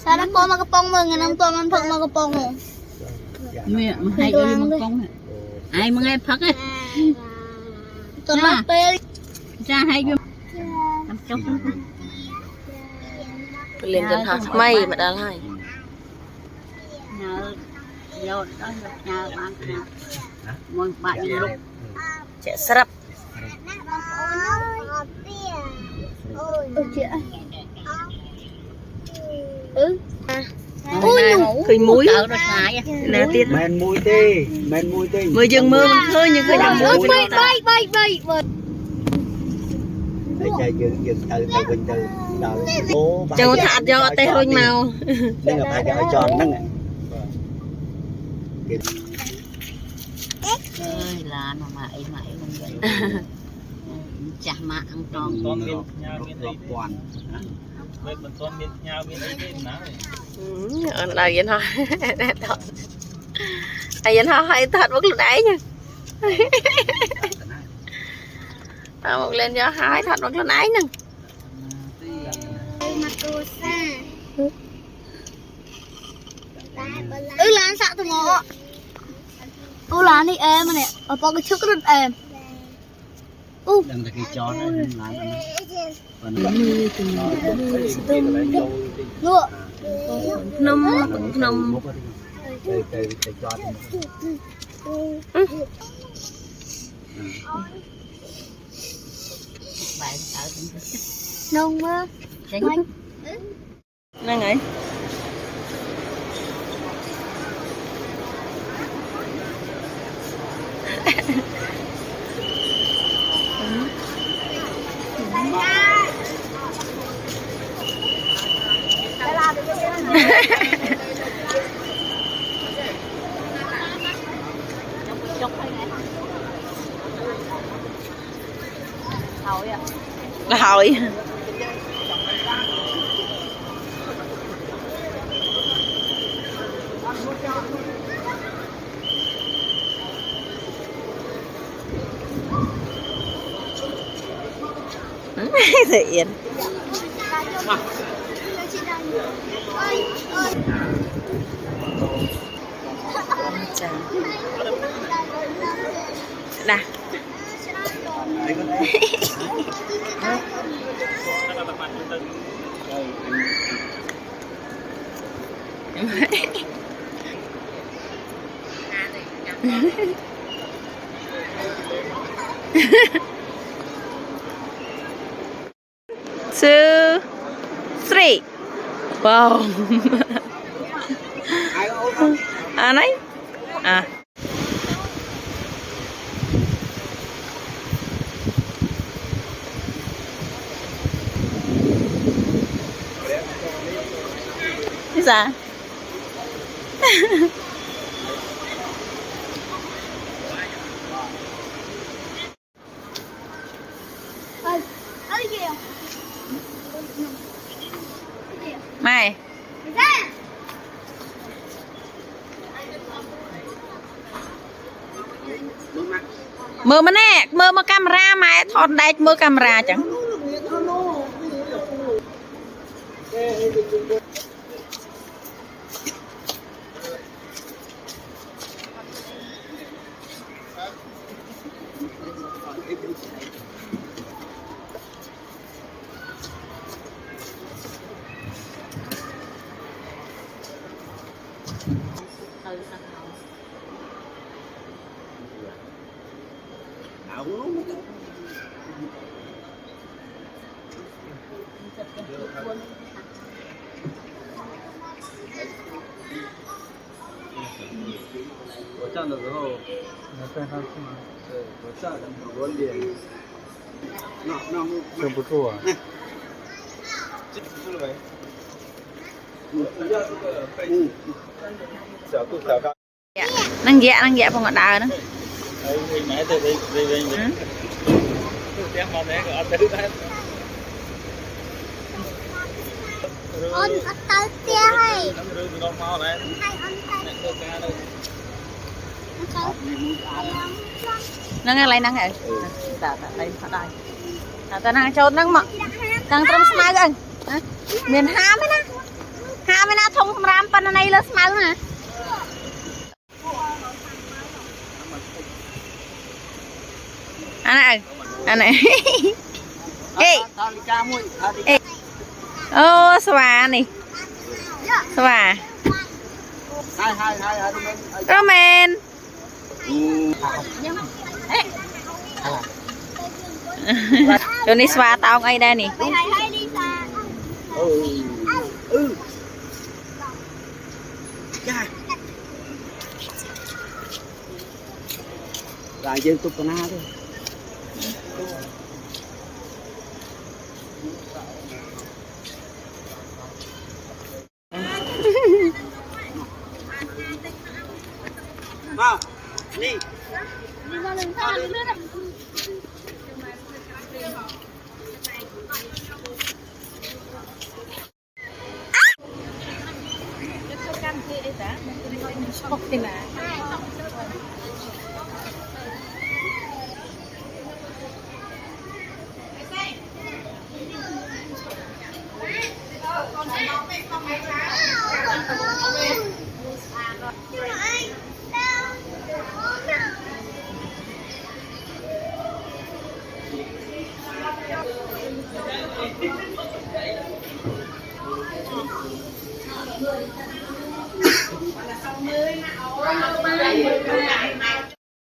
sao nó có mà cái bông mừng năm tuần ăn phật mà cái bông rồi mẹ hai cái măng bông ai mà nghe phật ấy tuần mắt bê ra hai cái liền gần hạt may mà đã lại nhờ vô đó nhờ bạn một bạn lúc trẻ sắp khơi muối nè tiết men muối tê mưa dừng mưa khơi nhưng khơi dừng muối bay chạy dừng từ bình từ cho thả cho tê hơi màu nên là phải cho tròn nâng ơi là nó mãi mình vậy chả mà ăn tròn con miên toàn mình con miên nhau miên ấy miên ná ở đây vậy thôi ai vậy thôi hay thật bất lúc đấy nha một lên cho hai thật bất lúc đấy nè lan sạ tụi ngõ lan đi em nè ở bao cái trước rất em đừng là cái chó nó lụa nôm bạn sợ nông á nè ngay là hồi thiện nè two three wow à này à cái gì mày mơ mà nè mơ mà camera mày thon đây mơ camera chẳng我站的时候，我带他去，对我站着，我脸，那撑不住啊。是没？要这个小度小高。năng dạ phong ngọn đào nữa nãy từ đi đem vào đấy rồi tới đấy ôn ở tới tia hay nó mau này năng nghe lại năng này ta đây ta năng trâu năng mà năng trâu smile gần miền ham ấy na thông ram pan này là smell nè anh này ê ê ô xòa này xòa ramen cho đi xòa tao ngay đây nè hay đi xa là dân tụt na thôi đi Hãy subscribe cho kênh Ghiền Mì Gõ để không bỏ lỡ những video hấp dẫn.